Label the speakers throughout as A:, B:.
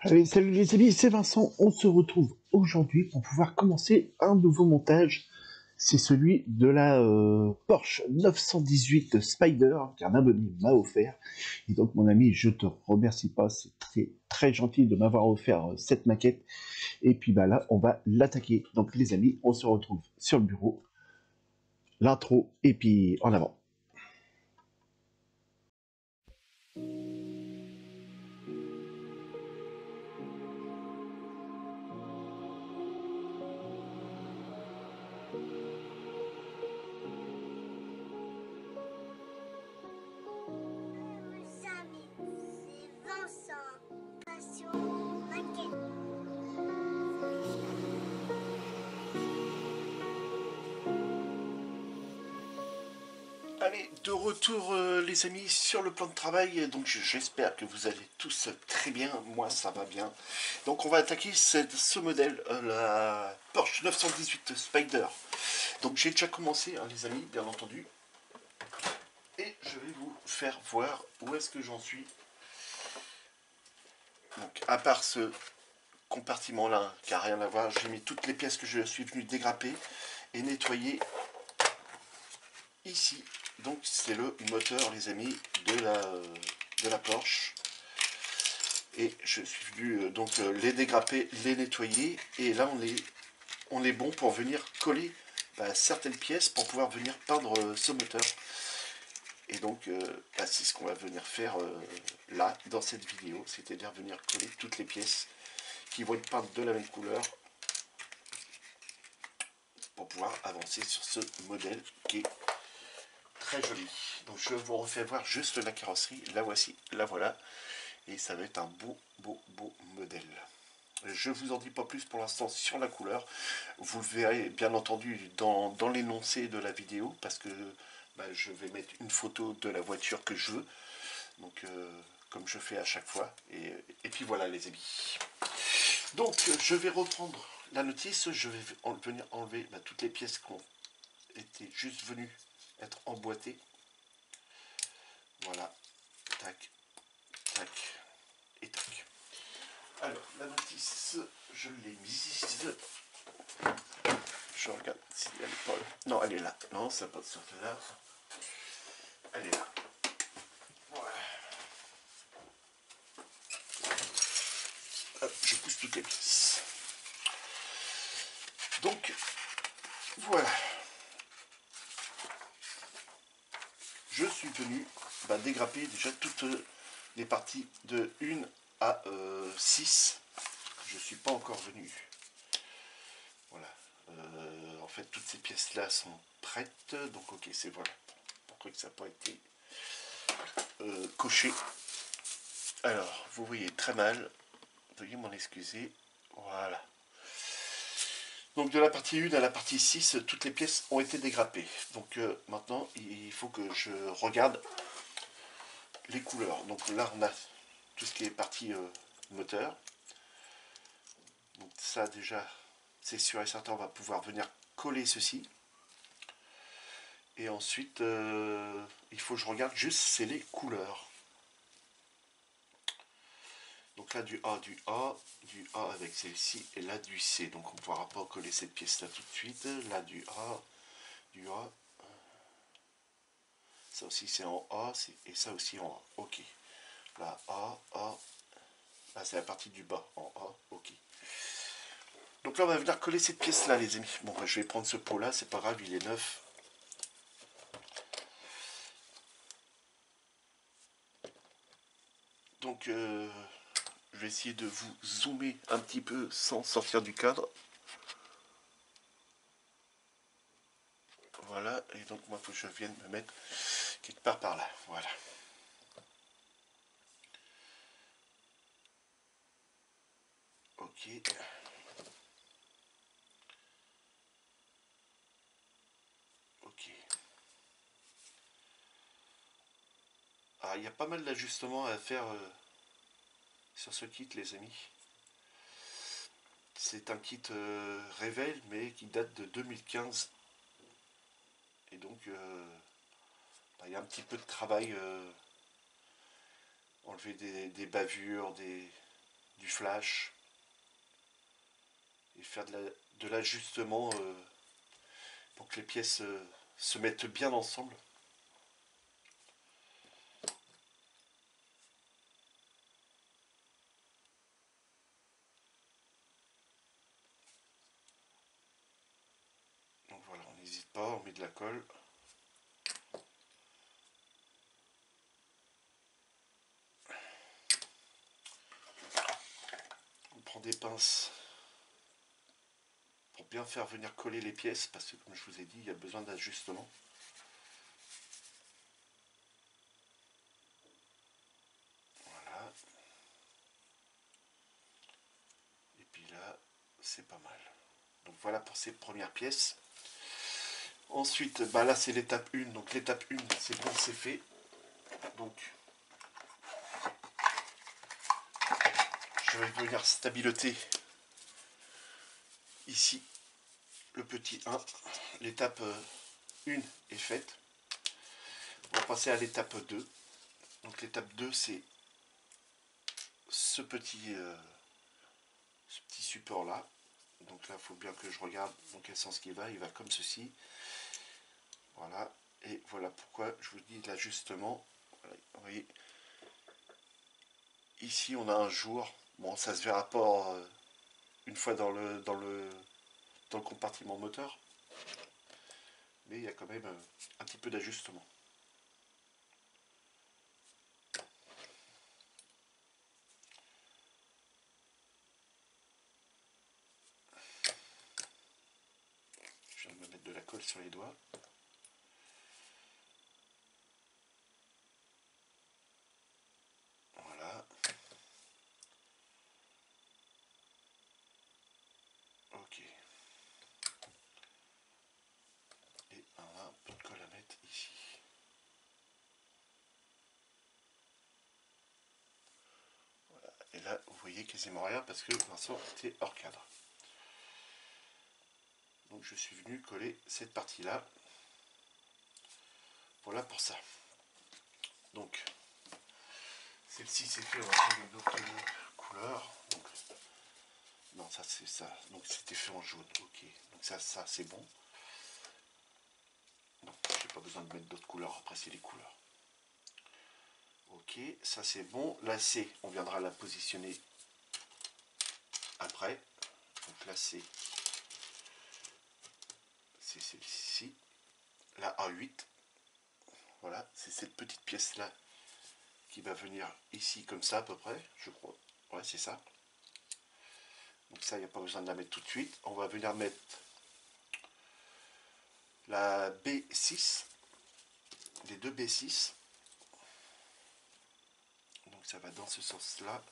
A: Allez, salut les amis, c'est Vincent. On se retrouve aujourd'hui pour pouvoir commencer un nouveau montage. C'est celui de la Porsche 918 Spider qu'un abonné m'a offert. Et donc mon ami, je te remercie pas, c'est très très gentil de m'avoir offert cette maquette. Et puis bah là, on va l'attaquer. Donc les amis, on se retrouve sur le bureau, l'intro et puis en avant.
B: Mes amis, c'est Vincent, passion maquette.
C: Allez, de retour les amis sur le plan de travail, donc j'espère que vous allez tous très bien, moi ça va bien. Donc on va attaquer ce modèle, la Porsche 918 Spider. Donc j'ai déjà commencé les amis, bien entendu. Et je vais vous faire voir où est-ce que j'en suis. Donc à part ce compartiment là qui n'a rien à voir, j'ai mis toutes les pièces que je suis venu dégrapper et nettoyer ici. Donc c'est le moteur les amis de la Porsche. Et je suis venu donc les dégrapper, les nettoyer. Et là on est bon pour venir coller certaines pièces pour pouvoir venir peindre ce moteur. Et donc c'est ce qu'on va venir faire là dans cette vidéo, c'est-à-dire venir coller toutes les pièces qui vont être peintes de la même couleur pour pouvoir avancer sur ce modèle qui est très joli. Donc je vous refais voir juste la carrosserie, la voici, la voilà. Et ça va être un beau modèle. Je vous en dis pas plus pour l'instant sur la couleur. Vous le verrez bien entendu dans l'énoncé de la vidéo parce que je vais mettre une photo de la voiture que je veux. Donc comme je fais à chaque fois. Et puis voilà les amis. Donc je vais reprendre la notice. Je vais venir enlever toutes les pièces qui ont été juste venues être emboîtées. Voilà. Tac. Tac. Et tac. Alors, la notice, je l'ai mise. Je regarde si elle est pas là. Non, elle est là. Non, ça n'a pas de sortir là. Elle est là. Voilà. Hop, je pousse toutes les pièces. Donc, voilà. Je suis venu dégrapper déjà toutes les parties de 1 à 6. Je ne suis pas encore venu. Voilà. En fait, toutes ces pièces-là sont prêtes. Donc, ok, c'est voilà. Pourquoi que ça n'a pas été coché. Alors, vous voyez très mal. Veuillez m'en excuser. Voilà. Donc de la partie 1 à la partie 6, toutes les pièces ont été dégrappées. Donc maintenant, il faut que je regarde les couleurs. Donc là, on a tout ce qui est partie moteur. Donc ça déjà, c'est sûr et certain, on va pouvoir venir coller ceci. Et ensuite, il faut que je regarde juste, c'est les couleurs. Donc là, du A avec celle-ci, et là du C. Donc on ne pourra pas coller cette pièce-là tout de suite. Là, du A. Ça aussi, c'est en A, et ça aussi en A. Ok. Là, A. Là, c'est la partie du bas, en A. Ok. Donc là, on va venir coller cette pièce-là, les amis. Bon, je vais prendre ce pot-là, c'est pas grave, il est neuf. Donc, je vais essayer de vous zoomer un petit peu sans sortir du cadre. Voilà, et donc moi, il faut que je vienne me mettre quelque part par là. Voilà. Ok. Ok. Ah, il y a pas mal d'ajustements à faire sur ce kit, les amis. C'est un kit Revel, mais qui date de 2015. Et donc, il y a un petit peu de travail. Enlever des bavures, du du flash et faire de l'ajustement pour que les pièces se mettent bien ensemble. Donc voilà, on n'hésite pas, on met de la colle. On prend des pinces pour bien faire venir coller les pièces parce que comme je vous ai dit, il y a besoin d'ajustement. Voilà. Et puis là, c'est pas mal. Donc voilà pour ces premières pièces. Ensuite, bah là c'est l'étape 1. Donc l'étape 1, c'est bon, c'est fait. Donc je vais venir stabiloter ici le petit 1. L'étape 1 est faite. On va passer à l'étape 2. Donc l'étape 2, c'est ce petit support là. Donc là, il faut bien que je regarde dans quel sens il va. Il va comme ceci. Voilà. Et voilà pourquoi je vous dis l'ajustement. Voilà, vous voyez, ici on a un jour. Bon, ça se verra pas une fois dans le compartiment moteur. Mais il y a quand même un petit peu d'ajustement. Je viens de me mettre de la colle sur les doigts. Voilà. Ok. Et on a un peu de colle à mettre ici. Voilà. Et là, vous voyez quasiment rien parce que Vincent était hors cadre. Donc je suis venu coller cette partie-là. Voilà pour ça. Donc, celle-ci c'est fait, on va prendre une autre couleur. Donc, non, ça c'est ça. Donc c'était fait en jaune. Ok. Donc ça c'est bon. Non, j'ai pas besoin de mettre d'autres couleurs. Après c'est les couleurs. Ok, ça c'est bon. La C, on viendra la positionner après. Donc la C, c'est celle-ci. La A8. Voilà, c'est cette petite pièce là qui va venir ici comme ça à peu près, je crois. Ouais, c'est ça. Donc ça, il n'y a pas besoin de la mettre tout de suite. On va venir mettre la B6, les deux B6. Donc ça va dans ce sens-là.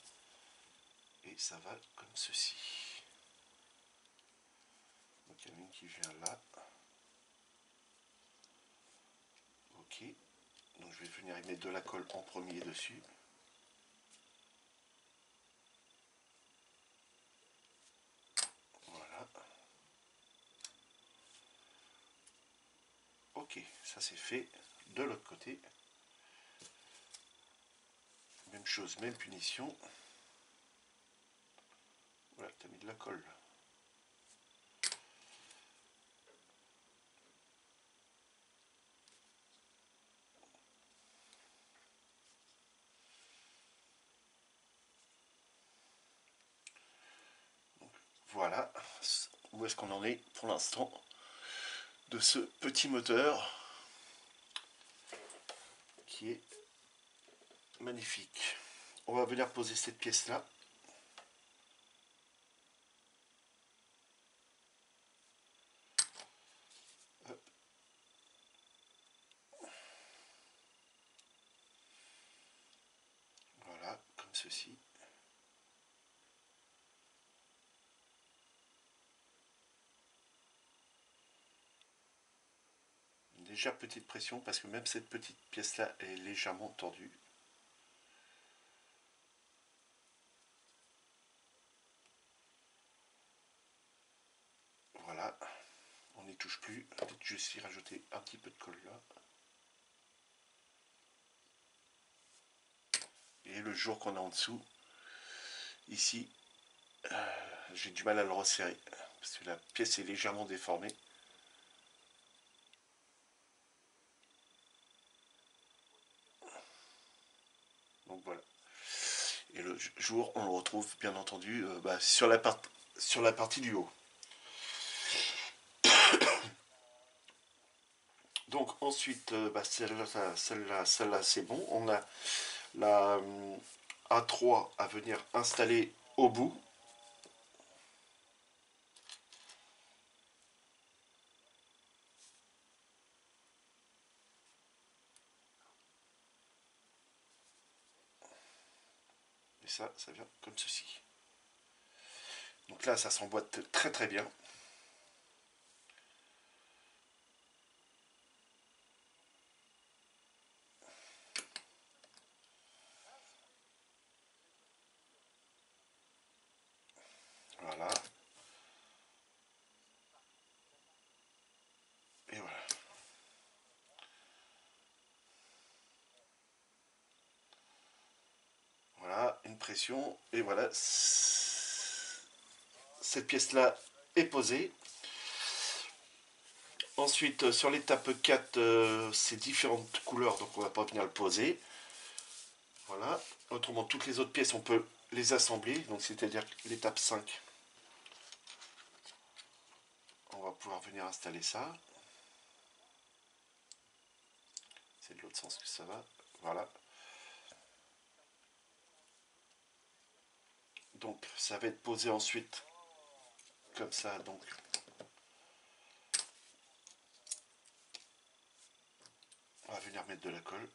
C: Et ça va comme ceci. Donc il y en a une qui vient là. Ok. Donc je vais venir y mettre de la colle en premier dessus. Voilà. Ok, ça c'est fait. De l'autre côté. Même chose, même punition. Voilà, tu as mis de la colle. Donc, voilà où est-ce qu'on en est pour l'instant de ce petit moteur qui est magnifique. On va venir poser cette pièce là. Hop. Voilà, comme ceci. Une légère petite pression parce que même cette petite pièce là est légèrement tordue. Voilà, on n'y touche plus. Peut-être juste y rajouter un petit peu de colle là. Et le jour qu'on a en dessous, ici, j'ai du mal à le resserrer parce que la pièce est légèrement déformée. Donc voilà. Et le jour, on le retrouve bien entendu sur la partie du haut. Donc ensuite, celle-là c'est bon. On a la A3 à venir installer au bout. Et ça vient comme ceci. Donc là, ça s'emboîte très très bien. Voilà. Et voilà. Voilà, une pression. Et voilà. Cette pièce-là est posée. Ensuite, sur l'étape 4, c'est différentes couleurs, donc on va pas venir le poser. Voilà. Autrement, toutes les autres pièces, on peut les assembler. Donc, c'est-à-dire l'étape 5, on va pouvoir venir installer ça. C'est de l'autre sens que ça va. Voilà. Donc, ça va être posé ensuite comme ça. Donc, on va venir mettre de la colle.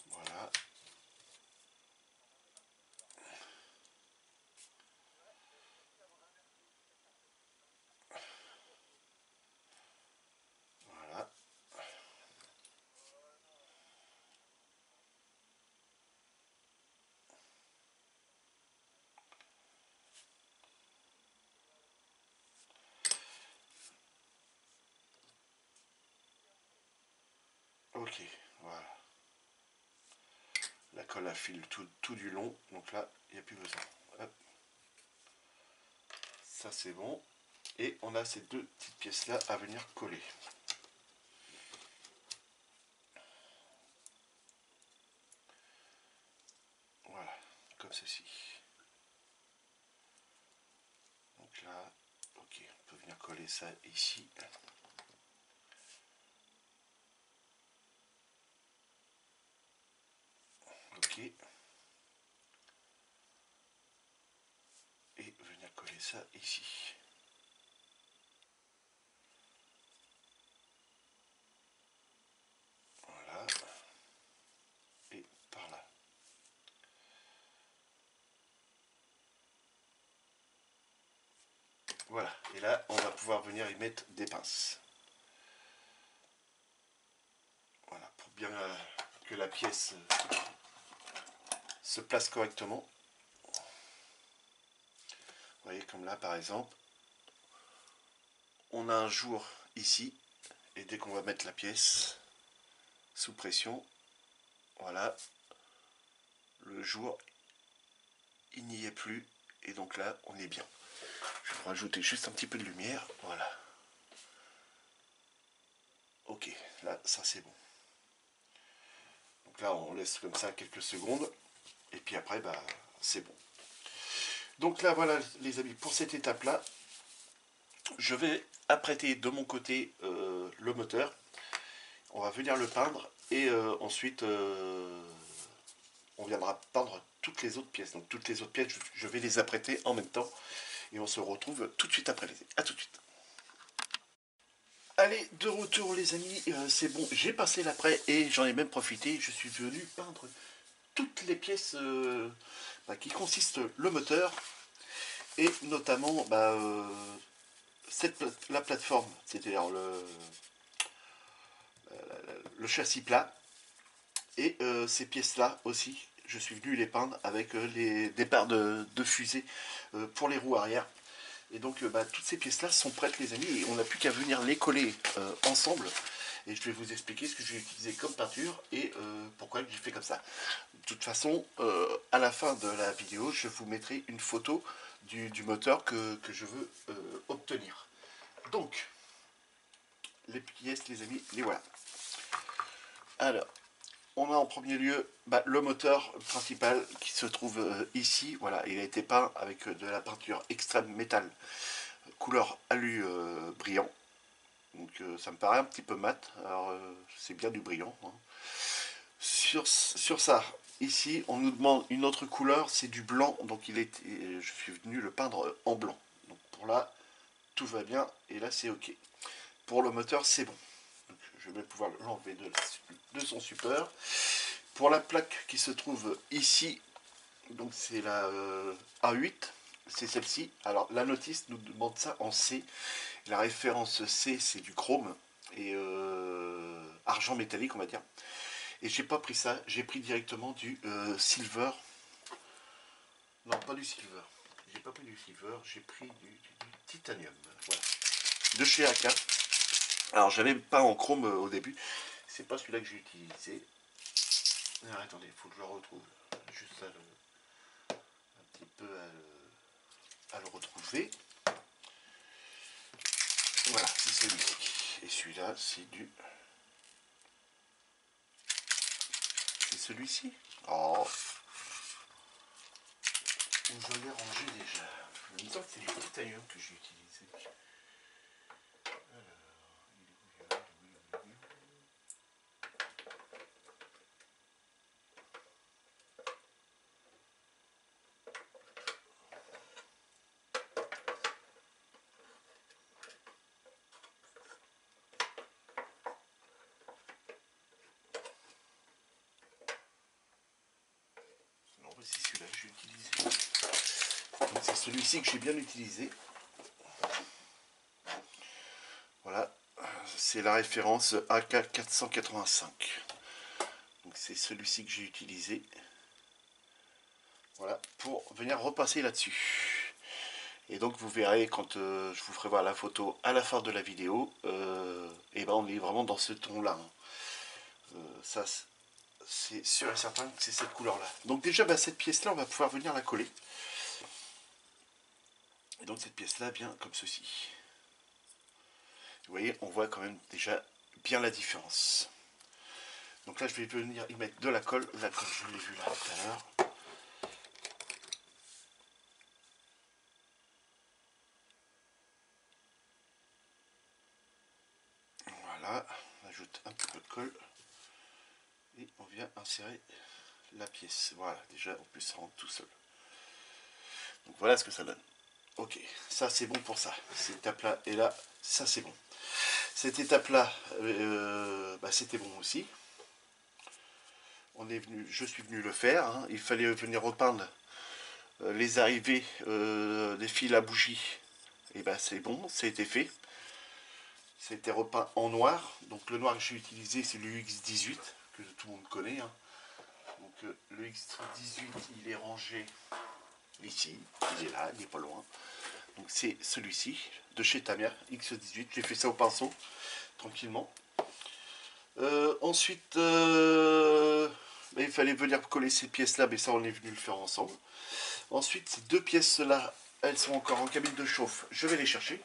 C: Voilà. Voilà. Ok, voilà. La colle affile tout du long, donc là, il n'y a plus besoin. Hop. Ça, c'est bon. Et on a ces deux petites pièces-là à venir coller. Voilà, comme ceci. Donc là, ok, on peut venir coller ça ici. Ok. Et venir coller ça ici. Voilà. Et par là. Voilà. Et là, on va pouvoir venir y mettre des pinces. Voilà, pour bien que la pièce se place correctement. Vous voyez, comme là, par exemple, on a un jour ici, et dès qu'on va mettre la pièce sous pression, voilà, le jour, il n'y est plus, et donc là, on est bien. Je vais rajouter juste un petit peu de lumière, voilà. Ok, là, ça c'est bon. Donc là, on laisse comme ça quelques secondes, et puis après, bah, c'est bon. Donc là, voilà, les amis, pour cette étape-là, je vais apprêter de mon côté le moteur. On va venir le peindre, et ensuite, on viendra peindre toutes les autres pièces. Donc toutes les autres pièces, je vais les apprêter en même temps, et on se retrouve tout de suite après. A tout de suite. Allez, de retour les amis, c'est bon, j'ai passé l'après et j'en ai même profité, je suis venu peindre toutes les pièces qui consistent le moteur, et notamment la plateforme, c'est-à-dire le châssis plat, et ces pièces-là aussi, je suis venu les peindre avec des barres de fusée pour les roues arrière. Et donc toutes ces pièces là sont prêtes les amis, et on n'a plus qu'à venir les coller ensemble. Et je vais vous expliquer ce que j'ai utilisé comme peinture et pourquoi j'ai fait comme ça. De toute façon, à la fin de la vidéo, je vous mettrai une photo du moteur que je veux obtenir. Donc, les pièces les amis, les voilà. Alors, on a en premier lieu le moteur principal qui se trouve ici. Voilà, il a été peint avec de la peinture extrême métal, couleur alu brillant. Donc ça me paraît un petit peu mat. Alors c'est bien du brillant. Hein. Sur ça, ici, on nous demande une autre couleur, c'est du blanc. Donc je suis venu le peindre en blanc. Donc pour là, tout va bien et là c'est ok. Pour le moteur, c'est bon. Donc, je vais pouvoir l'enlever de son support. Pour la plaque qui se trouve ici, donc c'est la A8, c'est celle-ci. Alors la notice nous demande ça en C. La référence C, c'est du chrome et argent métallique, on va dire. Et j'ai pas pris ça, j'ai pris directement du silver. Non, pas du silver. J'ai pas pris du silver, j'ai pris du titanium. Voilà. De chez AK. Alors j'avais pas en chrome au début. C'est pas celui-là que j'ai utilisé. Alors, attendez, il faut que je le retrouve. Juste là, un petit peu à le retrouver. Voilà, c'est celui-ci. Et celui-là, c'est du... C'est celui-ci. Oh, je l'ai rangé déjà. En même temps, c'est du titanium que j'ai utilisé. Non, c'est celui-là que j'ai utilisé. Donc c'est celui-ci que j'ai bien utilisé. Voilà, c'est la référence AK485. Donc c'est celui-ci que j'ai utilisé. Voilà, pour venir repasser là-dessus. Et donc vous verrez quand je vous ferai voir la photo à la fin de la vidéo, et ben on est vraiment dans ce ton-là. Hein. Ça, c'est sûr et certain que c'est cette couleur-là. Donc déjà, cette pièce-là, on va pouvoir venir la coller. Et donc cette pièce-là vient comme ceci. Vous voyez, on voit quand même déjà bien la différence. Donc là, je vais venir y mettre de la colle. La colle, je l'ai vu là tout à l'heure. Voilà, on ajoute un petit peu de colle. Et on vient insérer la pièce. Voilà, déjà, en plus, ça rentre tout seul. Donc voilà ce que ça donne. Ok, ça c'est bon pour ça. Cette étape-là et là, ça c'est bon. Cette étape-là, c'était bon aussi. Je suis venu le faire. Hein. Il fallait venir repeindre les arrivées des fils à bougie. Et c'est bon, ça a été fait. Ça a été repeint en noir. Donc le noir que j'ai utilisé, c'est le UX18, que tout le monde connaît. Hein. Donc le X18, il est rangé ici. Il est là, il n'est pas loin. Donc c'est celui-ci, de chez Tamiya, X18. J'ai fait ça au pinceau, tranquillement. Ensuite, il fallait venir coller ces pièces-là, mais ça on est venu le faire ensemble. Ensuite, ces deux pièces-là, elles sont encore en cabine de chauffe. Je vais les chercher.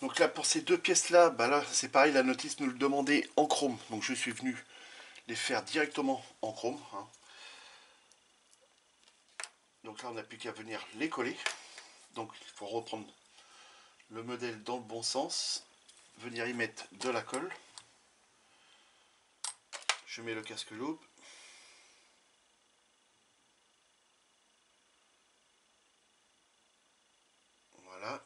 C: Donc là, pour ces deux pièces-là, là c'est pareil, la notice nous le demandait en chrome. Donc je suis venu les faire directement en chrome. Hein. Donc là, on n'a plus qu'à venir les coller. Donc il faut reprendre le modèle dans le bon sens. Venir y mettre de la colle. Je mets le casque loupe. Voilà.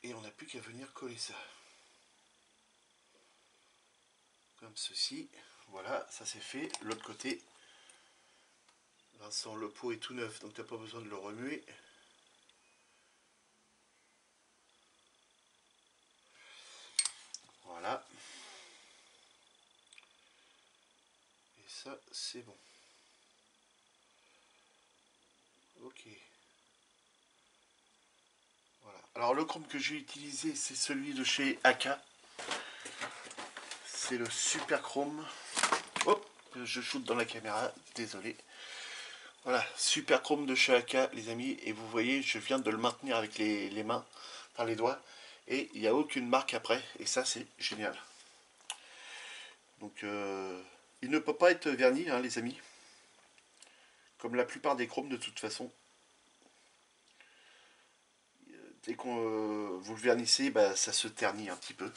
C: Et on n'a plus qu'à venir coller ça. Comme comme ceci. Voilà, ça c'est fait. L'autre côté, Vincent, le pot est tout neuf, donc tu n'as pas besoin de le remuer. Voilà. Et ça, c'est bon. Ok. Voilà. Alors le chrome que j'ai utilisé, c'est celui de chez AK. C'est le super chrome. Hop, je shoot dans la caméra, désolé. Voilà, super chrome de chez AK, les amis. Et vous voyez, je viens de le maintenir avec les mains, enfin les doigts. Et il n'y a aucune marque après. Et ça, c'est génial. Donc, il ne peut pas être verni, hein, les amis. Comme la plupart des chromes, de toute façon. Dès qu'on vous le vernissez, bah, ça se ternit un petit peu.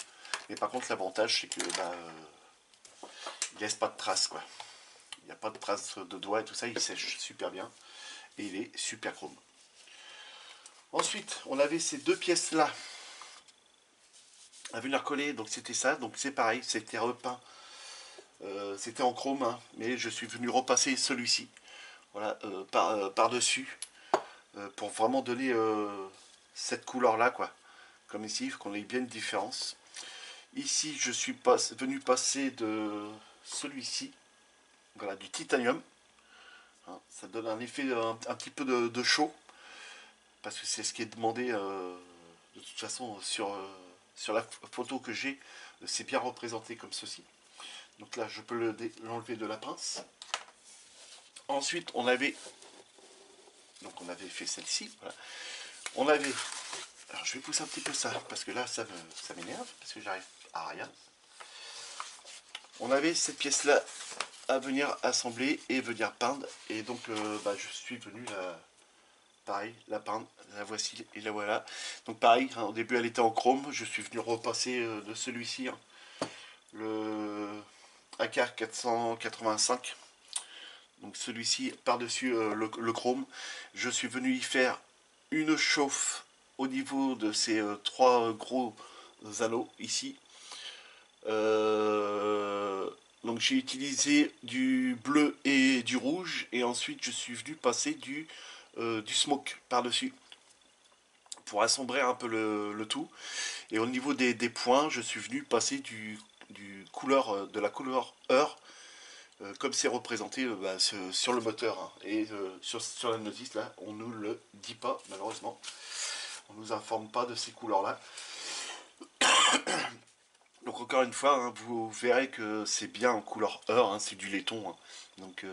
C: Mais par contre, l'avantage, c'est que bah, il laisse pas de traces, quoi. Il n'y a pas de traces de doigts et tout ça. Il sèche super bien. Et il est super chrome. Ensuite, on avait ces deux pièces-là à venir coller. Donc, c'était ça. Donc, c'est pareil. C'était repeint. C'était en chrome, hein, mais je suis venu repasser celui-ci. Voilà, par-dessus. Pour vraiment donner cette couleur-là, quoi. Comme ici, qu'on ait bien une différence. Ici, je suis venu passer de celui-ci, voilà, du titanium. Hein, ça donne un effet un petit peu de chaud, parce que c'est ce qui est demandé de toute façon sur la photo que j'ai. C'est bien représenté comme ceci. Donc là, je peux l'enlever de la pince. Ensuite, on avait fait celle-ci. Voilà. On avait, alors je vais pousser un petit peu ça, parce que là, ça m'énerve, parce que j'arrive à rien. On avait cette pièce-là à venir assembler et venir peindre. Et donc, bah, je suis venu pareil, la peindre. La voici et la voilà. Donc, pareil, hein, au début, elle était en chrome. Je suis venu repasser de celui-ci, hein, le AK 485. Donc, celui-ci par-dessus le chrome. Je suis venu y faire une chauffe au niveau de ces trois gros anneaux ici. Donc j'ai utilisé du bleu et du rouge et ensuite je suis venu passer du smoke par-dessus pour assombrer un peu le tout. Et au niveau des points, je suis venu passer de la couleur heure comme c'est représenté bah, sur le moteur. Hein. Et sur la notice là, on ne nous le dit pas malheureusement. On ne nous informe pas de ces couleurs là. Donc encore une fois, hein, vous verrez que c'est bien en couleur heure, hein, c'est du laiton. Hein. Donc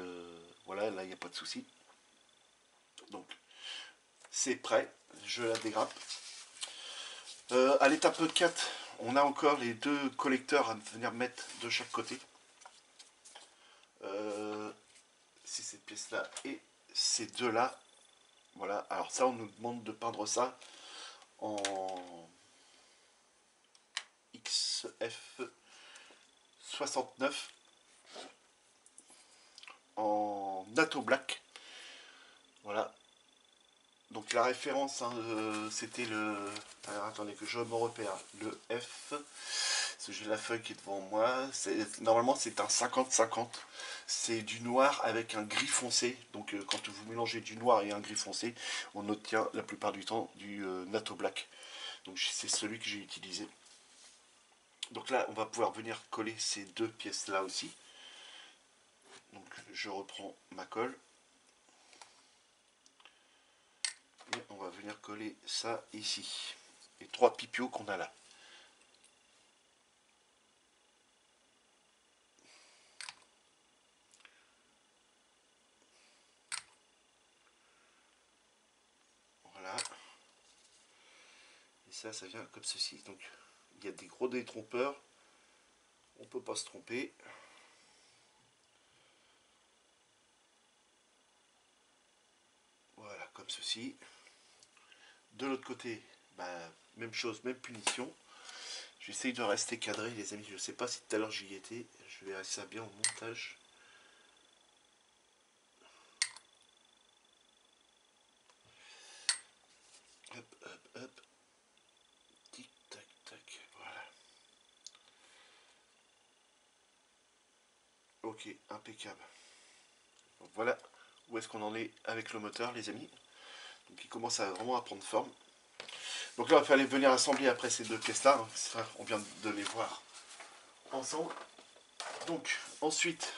C: voilà, là il n'y a pas de souci. Donc c'est prêt, je la dégrappe. À l'étape 4, on a encore les deux collecteurs à venir mettre de chaque côté. C'est cette pièce là et ces deux là. Voilà, alors ça on nous demande de peindre ça en XF69 en Natto Black. Voilà. Donc la référence, hein, c'était le... Alors attendez que je me repère. Le F. Parce que j'ai la feuille qui est devant moi. Normalement c'est un 50-50. C'est du noir avec un gris foncé. Donc quand vous mélangez du noir et un gris foncé, on obtient la plupart du temps du Natto Black. Donc c'est celui que j'ai utilisé. Donc là on va pouvoir venir coller ces deux pièces là aussi. Donc je reprends ma colle. Et on va venir coller ça ici. Les trois pipios qu'on a là. Voilà. Et ça vient comme ceci. Donc il y a des gros détrompeurs. On ne peut pas se tromper. Voilà, comme ceci. De l'autre côté, bah, même chose, même punition. J'essaye de rester cadré, les amis. Je ne sais pas si tout à l'heure j'y étais. Je verrai ça bien au montage. Hop, hop, hop. Tic, tac, tac. Voilà. Ok, impeccable. Donc voilà où est-ce qu'on en est avec le moteur, les amis. Donc il commence vraiment à prendre forme. Donc là, il fallait venir assembler après ces deux pièces-là. Hein. Ça, on vient de les voir ensemble. Donc ensuite,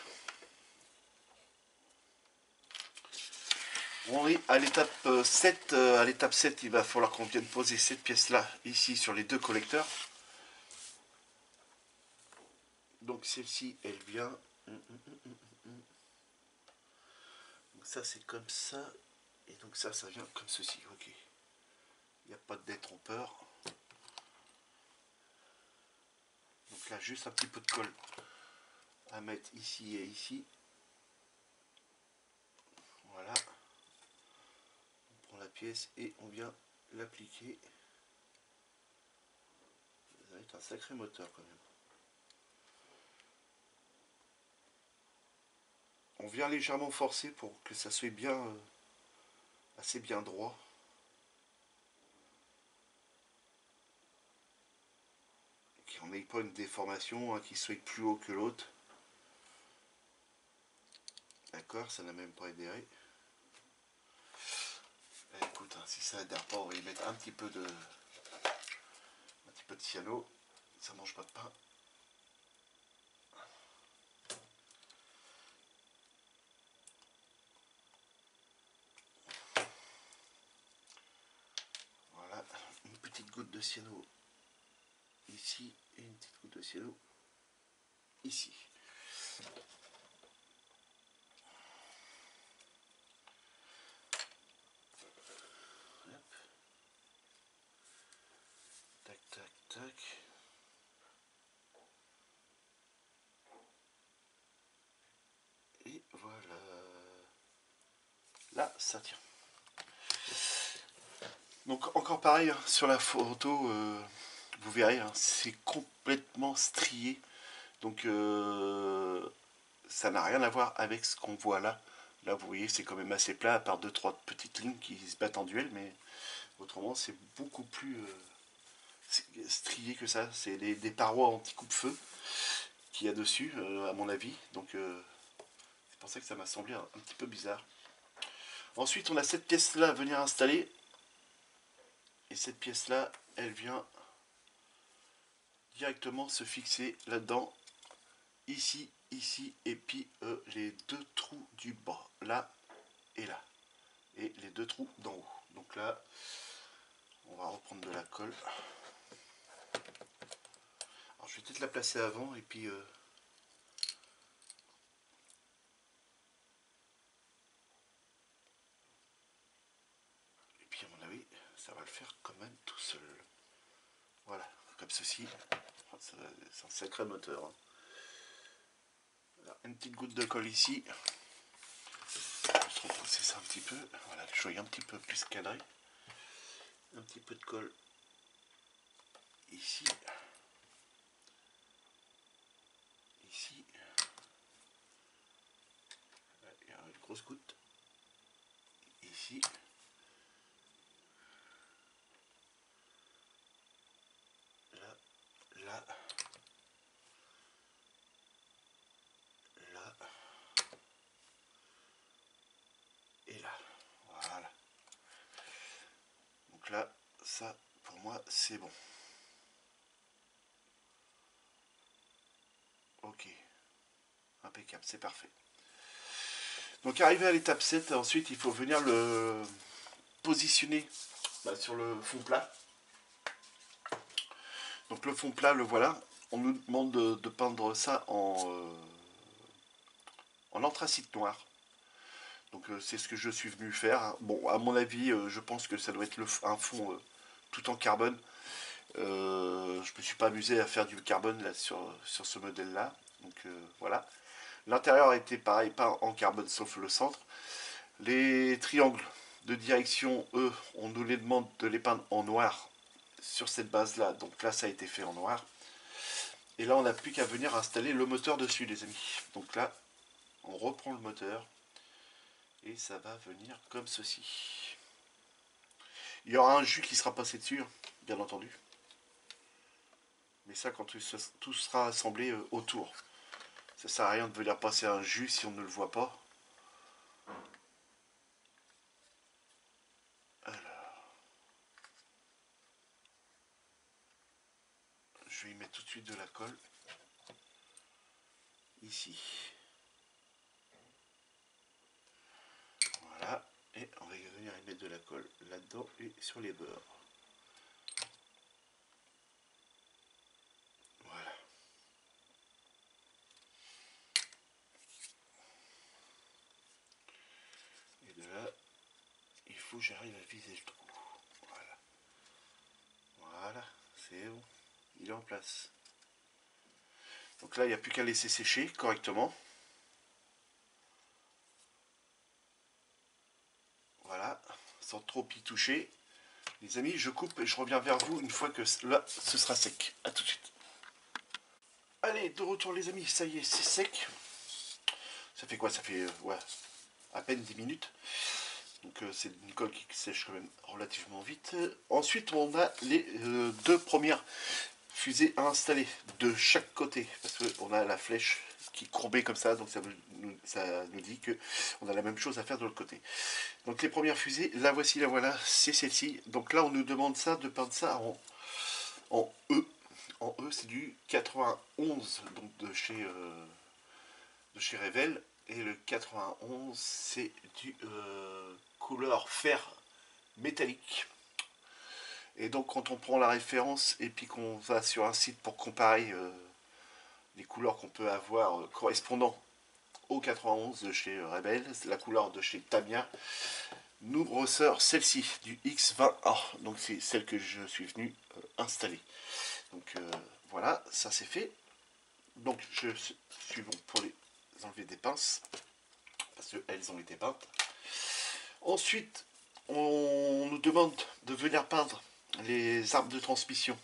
C: on est à l'étape 7. À l'étape 7, il va falloir qu'on vienne poser cette pièce-là, ici, sur les deux collecteurs. Donc celle-ci, elle vient... Donc ça, c'est comme ça. Et donc ça vient comme ceci. Ok. Il n'y a pas de détrompeur. Donc là, juste un petit peu de colle à mettre ici et ici. Voilà. On prend la pièce et on vient l'appliquer. Ça va être un sacré moteur quand même. On vient légèrement forcer pour que ça soit bien, assez bien droit. Qu'on n'ait pas une déformation, hein, qui soit plus haut que l'autre. D'accord, ça n'a même pas adhéré. Écoute, hein, si ça adhère pas, on va y mettre un petit peu de cyano. Ça mange pas de pain. Voilà, une petite goutte de cyano ici et une petite goutte de cyano ici. Hop. Tac, tac, tac. Et voilà. Là, ça tient. Donc encore pareil, hein, sur la photo, vous verrez, hein, c'est complètement strié. Donc ça n'a rien à voir avec ce qu'on voit là. Là, vous voyez, c'est quand même assez plat, à part 2-3 petites lignes qui se battent en duel, mais autrement, c'est beaucoup plus strié que ça. C'est des parois anti-coupe-feu qu'il y a dessus, à mon avis. Donc c'est pour ça que ça m'a semblé un petit peu bizarre. Ensuite, on a cette pièce-là à venir installer. Et cette pièce-là, elle vient directement se fixer là-dedans, ici, ici, et puis les deux trous du bas, là et là, et les deux trous d'en haut. Donc là, on va reprendre de la colle. Alors je vais peut-être la placer avant, et puis à mon avis, ça va le faire quand même tout seul. Voilà, comme ceci. C'est un sacré moteur. Hein. Voilà, une petite goutte de colle ici. Je trouve que c'est ça un petit peu. Voilà, que je sois un petit peu plus cadré. Un petit peu de colle ici. Ici. Il y a une grosse goutte. Ici. Là. Là. Là. Et là. Voilà. Donc là, ça, pour moi, c'est bon. Ok. Impeccable, c'est parfait. Donc arrivé à l'étape 7, ensuite il faut venir le positionner sur le fond plat. Donc le fond plat, le voilà. On nous demande de peindre ça en anthracite noir. Donc c'est ce que je suis venu faire. Bon, à mon avis, je pense que ça doit être un fond tout en carbone. Je me suis pas amusé à faire du carbone là sur ce modèle là. Donc voilà. L'intérieur était pareil, pas en carbone sauf le centre. Les triangles de direction, eux, on nous les demande de les peindre en noir sur cette base là. Donc là, ça a été fait en noir. Et là, on n'a plus qu'à venir installer le moteur dessus, les amis. Donc là, on reprend le moteur. Et ça va venir comme ceci. Il y aura un jus qui sera passé dessus, hein, bien entendu. Mais ça, quand tout sera assemblé autour. Ça sert à rien de venir passer un jus si on ne le voit pas. Alors, je vais y mettre tout de suite de la colle. Ici. Voilà. Et on va venir y mettre de la colle là-dedans et sur les bords. Voilà. Et de là, il faut que j'arrive à viser le trou. Voilà. Voilà, c'est bon. Il est en place. Donc là, il n'y a plus qu'à laisser sécher correctement. Voilà, sans trop y toucher. Les amis, je coupe et je reviens vers vous une fois que là, ce sera sec. A tout de suite. Allez, de retour les amis, ça y est, c'est sec. Ça fait quoi? Ça fait ouais, à peine 10 minutes. Donc c'est une colle qui sèche quand même relativement vite. Ensuite, on a les deux premières fusées à installer de chaque côté. Parce qu'on a la flèche qui est courbée comme ça, donc ça nous dit qu'on a la même chose à faire de l'autre côté. Donc les premières fusées, la voici, la voilà, c'est celle-ci. Donc là, on nous demande ça, de peindre ça en E. En E, c'est du 91, donc de chez Revell. Et le 91, c'est du couleur fer métallique. Et donc quand on prend la référence et puis qu'on va sur un site pour comparer les couleurs qu'on peut avoir correspondant au 91 de chez Rebel, c'est la couleur de chez Tamiya, nous ressort celle-ci du X20A. Donc c'est celle que je suis venu installer. Donc voilà, ça c'est fait. Donc je suis bon pour les enlever des pinces parce qu'elles ont été peintes. Ensuite, on nous demande de venir peindre les arbres de transmission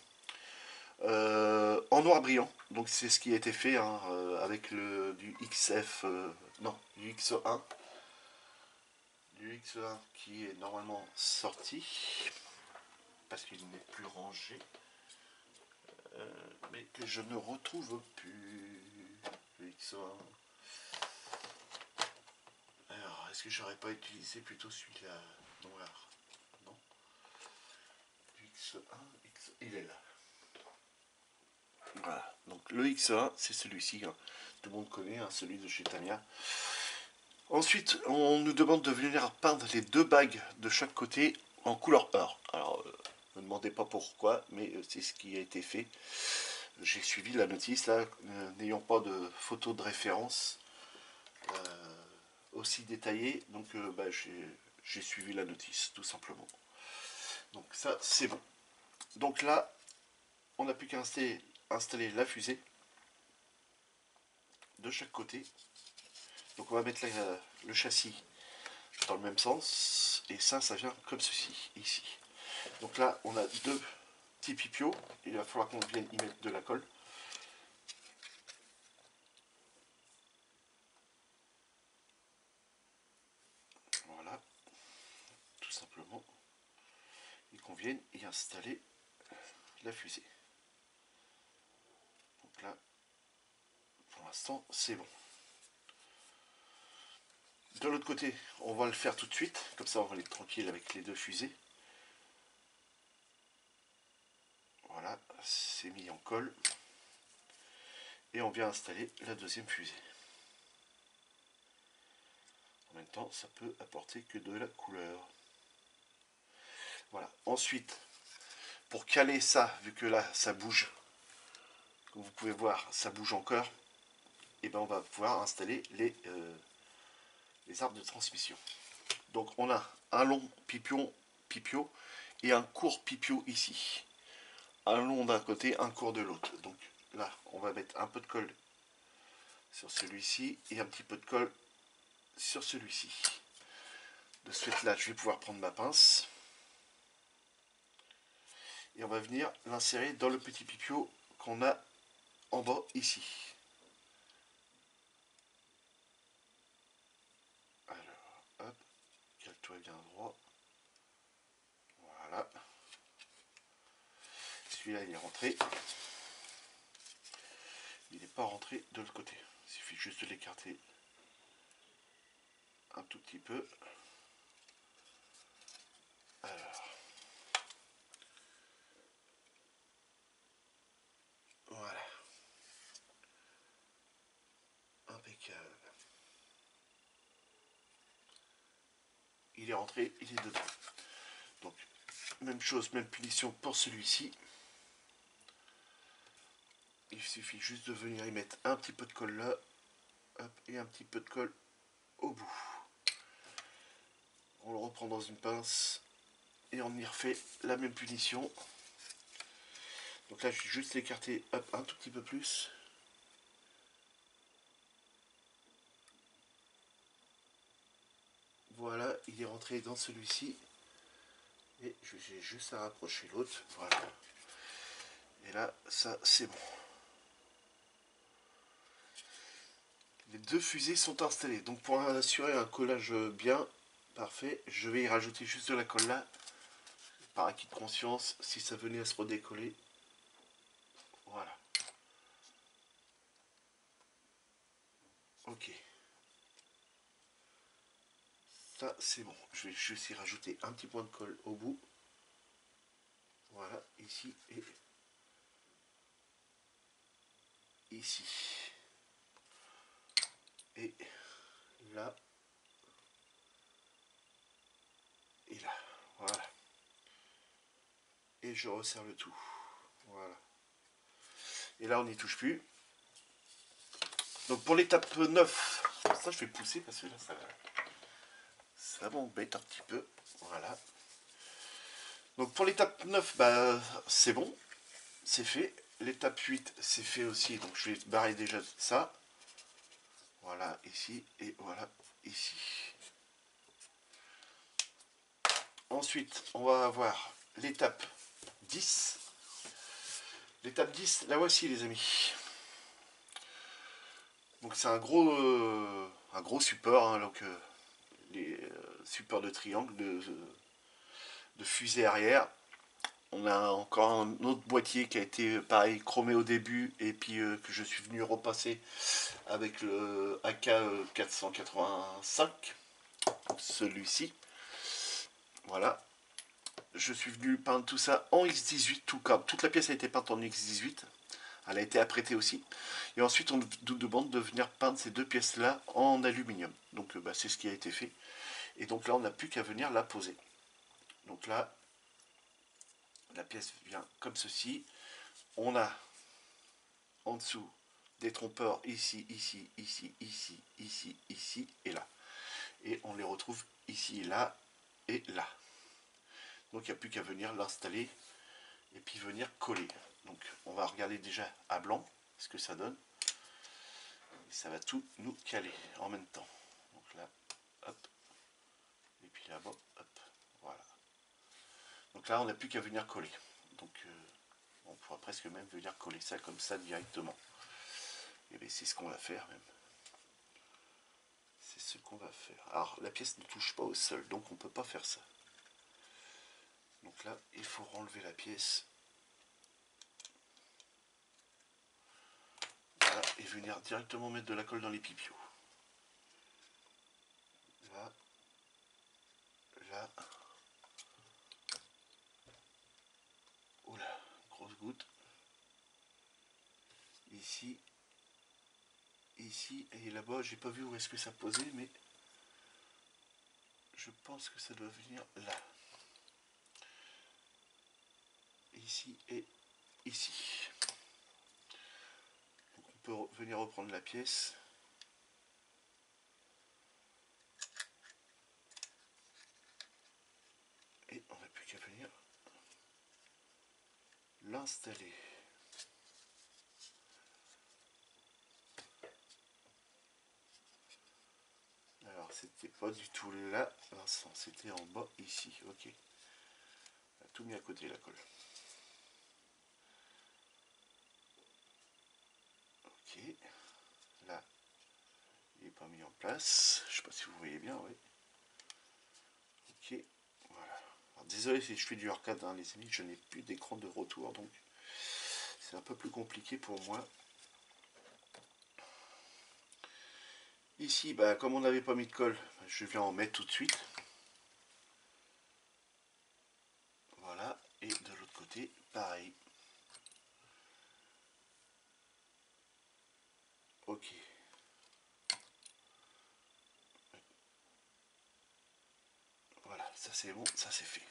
C: en noir brillant. Donc c'est ce qui a été fait hein, avec du XF, non, du XE1. Du XE1 qui est normalement sorti parce qu'il n'est plus rangé. Mais que je ne retrouve plus le XE1. Alors, est-ce que j'aurais pas utilisé plutôt celui-là noir? Non. Du XE1, il est là. Voilà, donc le XE1, c'est celui-ci, hein. Tout le monde connaît, hein, celui de chez Tamiya. Ensuite, on nous demande de venir peindre les deux bagues de chaque côté en couleur or. Alors, ne me demandez pas pourquoi, mais c'est ce qui a été fait. J'ai suivi la notice, là, n'ayant pas de photo de référence aussi détaillée, donc bah, j'ai suivi la notice, tout simplement. Donc ça, c'est bon. Donc là, on n'a plus qu'à installer la fusée de chaque côté. Donc on va mettre le châssis dans le même sens, et ça vient comme ceci, ici. Donc là, on a deux petits pipios, il va falloir qu'on vienne y mettre de la colle. Voilà, tout simplement, et qu'on vienne y installer la fusée. Donc là, pour l'instant, c'est bon. De l'autre côté, on va le faire tout de suite, comme ça on va être tranquille avec les deux fusées. Voilà, c'est mis en colle. Et on vient installer la deuxième fusée. En même temps, ça peut apporter que de la couleur. Voilà. Ensuite, pour caler ça, vu que là, ça bouge, comme vous pouvez voir, ça bouge encore, et ben on va pouvoir installer les arbres de transmission. Donc on a un long pipio et un court pipio ici. Un long d'un côté, un court de l'autre. Donc là, on va mettre un peu de colle sur celui-ci et un petit peu de colle sur celui-ci. De ce fait là, je vais pouvoir prendre ma pince et on va venir l'insérer dans le petit pipio qu'on a en bas ici. Alors, hop, cale-toi bien droit. Voilà. Celui-là, il est rentré. Il est pas rentrer de l'autre côté. Il suffit juste de l'écarter un tout petit peu. Alors, voilà. Impeccable. Il est rentré, il est dedans. Donc, même chose, même punition pour celui-ci. Il suffit juste de venir y mettre un petit peu de colle là, hop, et un petit peu de colle au bout. On le reprend dans une pince et on y refait la même punition. Donc là, je vais juste l'écarter un tout petit peu plus. Voilà, il est rentré dans celui-ci. Et j'ai juste à rapprocher l'autre. Voilà. Et là, ça, c'est bon. Les deux fusées sont installées. Donc pour assurer un collage bien parfait, je vais y rajouter juste de la colle là. Par acquis de conscience, si ça venait à se redécoller. Voilà. Ok. Ça, c'est bon. Je vais juste y rajouter un petit point de colle au bout. Voilà, ici et ici. Et là. Et là. Voilà. Et je resserre le tout. Voilà. Et là, on n'y touche plus. Donc pour l'étape 9, ça je vais pousser parce que là, ça m'embête un petit peu. Voilà. Donc pour l'étape 9, bah, c'est bon. C'est fait. L'étape 8, c'est fait aussi. Donc je vais barrer déjà ça. Voilà, ici. Et voilà, ici. Ensuite, on va avoir l'étape 10. L'étape 10, la voici les amis. Donc c'est un gros support, hein, donc les supports de triangle, de fusée arrière. On a encore un autre boîtier qui a été pareil chromé au début et puis que je suis venu repasser avec le AK 485, celui-ci. Voilà. Je suis venu peindre tout ça en X18, toute la pièce a été peinte en X18. Elle a été apprêtée aussi. Et ensuite, on nous demande de venir peindre ces deux pièces-là en aluminium. Donc, bah, c'est ce qui a été fait. Et donc là, on n'a plus qu'à venir la poser. Donc là, la pièce vient comme ceci. On a en dessous des trompeurs ici, ici, ici, ici, ici, ici et là. Et on les retrouve ici, là et là. Donc, il n'y a plus qu'à venir l'installer et puis venir coller. Donc, on va regarder déjà à blanc ce que ça donne. Ça va tout nous caler en même temps. Donc là, hop, et puis là-bas, hop, voilà. Donc là, on n'a plus qu'à venir coller. Donc on pourra presque même venir coller ça comme ça directement. Et bien c'est ce qu'on va faire même. C'est ce qu'on va faire. Alors la pièce ne touche pas au sol, donc on ne peut pas faire ça. Donc là, il faut enlever la pièce. Voilà, et venir directement mettre de la colle dans les pipiaux. Là, là. Oula, grosse goutte. Ici, ici et là-bas, j'ai pas vu où est-ce que ça posait, mais je pense que ça doit venir là. Ici et ici. Donc on peut venir reprendre la pièce. Et on n'a plus qu'à venir l'installer. Alors c'était pas du tout là, Vincent, c'était en bas ici, ok. On a tout mis à côté la colle. Ok, là, il n'est pas mis en place, je sais pas si vous voyez bien, oui. Ok, voilà. Alors, désolé si je fais du arcade, hein, les amis, je n'ai plus d'écran de retour, donc c'est un peu plus compliqué pour moi. Ici, bah, comme on n'avait pas mis de colle, je viens en mettre tout de suite. Voilà, et de l'autre côté, pareil. Ok. Voilà, ça c'est bon, ça c'est fait.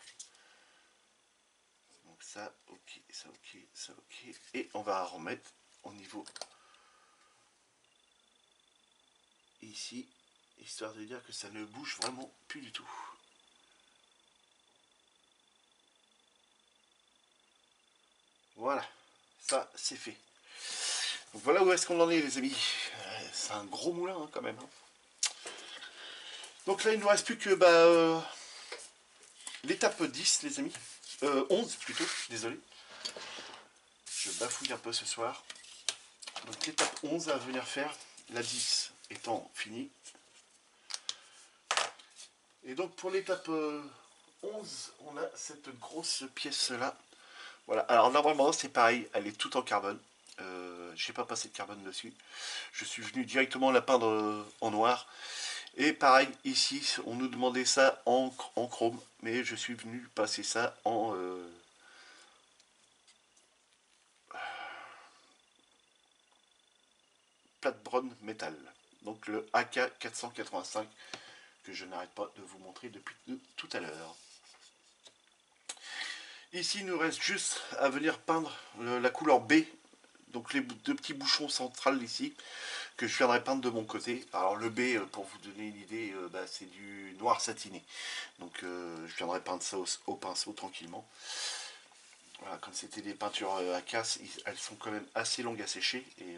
C: Donc ça, ok, ça ok, ça ok. Et on va remettre au niveau ici, histoire de dire que ça ne bouge vraiment plus du tout. Voilà, ça c'est fait. Donc voilà où est-ce qu'on en est les amis. C'est un gros moulin hein, quand même. Hein. Donc là il ne nous reste plus que l'étape 10 les amis. 11 plutôt, désolé. Je bafouille un peu ce soir. Donc l'étape 11 à venir faire, la 10 étant finie. Et donc pour l'étape 11, on a cette grosse pièce là. Voilà, alors normalement c'est pareil, elle est toute en carbone. Je n'ai pas passé de carbone dessus. Je suis venu directement la peindre en noir. Et pareil, ici, on nous demandait ça en chrome, mais je suis venu passer ça en plate brown métal. Donc le AK 485 que je n'arrête pas de vous montrer depuis tout à l'heure. Ici, il nous reste juste à venir peindre la couleur B, donc les deux petits bouchons centrales ici, que je viendrai peindre de mon côté. Alors le B, pour vous donner une idée, c'est du noir satiné. Donc je viendrai peindre ça au pinceau tranquillement. Voilà, comme c'était des peintures à casse, elles sont quand même assez longues à sécher. Et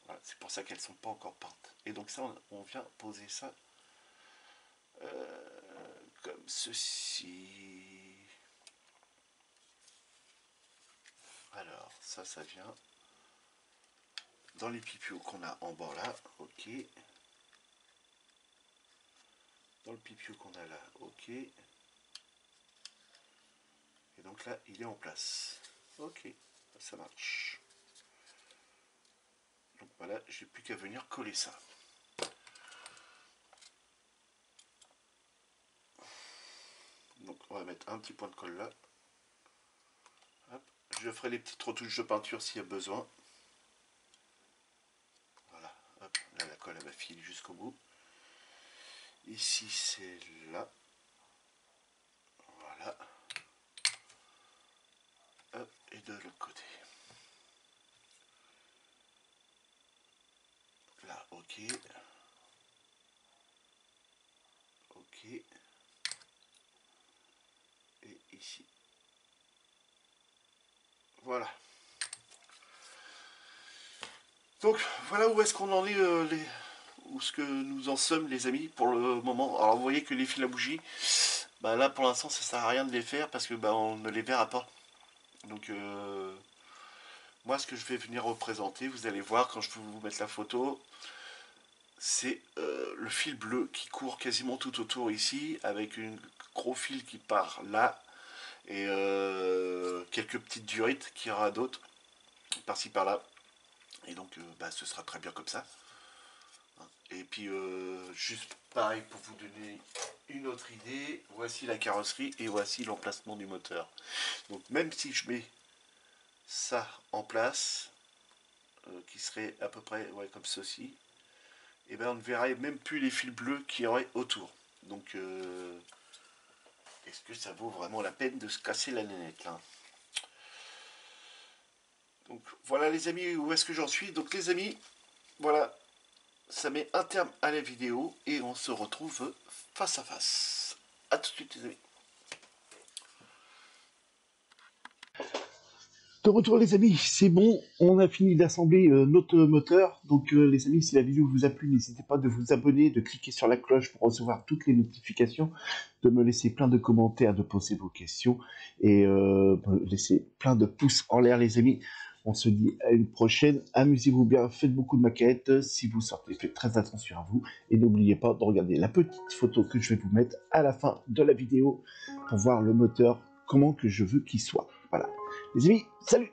C: voilà, c'est pour ça qu'elles ne sont pas encore peintes. Et donc ça, on vient poser ça comme ceci. Alors, ça vient dans les pipiaux qu'on a en bas là, ok. Dans le pipiau qu'on a là, ok. Et donc là, il est en place. Ok, ça marche. Donc voilà, j'ai plus qu'à venir coller ça. Donc on va mettre un petit point de colle là. Hop. Je ferai les petites retouches de peinture s'il y a besoin. Voilà, hop, là la colle elle va filer jusqu'au bout. Ici c'est là. Voilà. Hop, et de l'autre côté. Là, ok. Ok. Et ici. Voilà. Donc voilà où est-ce qu'on en est, où ce que nous en sommes les amis pour le moment. Alors vous voyez que les fils à bougie, bah là pour l'instant ça sert à rien de les faire parce que bah, on ne les verra pas. Donc moi ce que je vais venir représenter, vous allez voir quand je vais vous mettre la photo, c'est le fil bleu qui court quasiment tout autour ici avec un gros fil qui part là et quelques petites durites qu'il y aura d'autres par-ci par-là. Et donc ce sera très bien comme ça. Et puis juste pareil pour vous donner une autre idée, voici la carrosserie et voici l'emplacement du moteur. Donc même si je mets ça en place, qui serait à peu près comme ceci, et ben on ne verrait même plus les fils bleus qu'il y aurait autour. Donc est-ce que ça vaut vraiment la peine de se casser la nénette là? Donc voilà les amis, où est-ce que j'en suis? Donc les amis, voilà, ça met un terme à la vidéo et on se retrouve face à face. A tout de suite les amis.
A: De retour les amis, c'est bon, on a fini d'assembler notre moteur. Donc les amis, si la vidéo vous a plu, n'hésitez pas de vous abonner, de cliquer sur la cloche pour recevoir toutes les notifications, de me laisser plein de commentaires, de poser vos questions et me laisser plein de pouces en l'air les amis. On se dit à une prochaine, amusez-vous bien, faites beaucoup de maquettes, si vous sortez, faites très attention à vous et n'oubliez pas de regarder la petite photo que je vais vous mettre à la fin de la vidéo pour voir le moteur, comment que je veux qu'il soit. Voilà. Les amis, salut!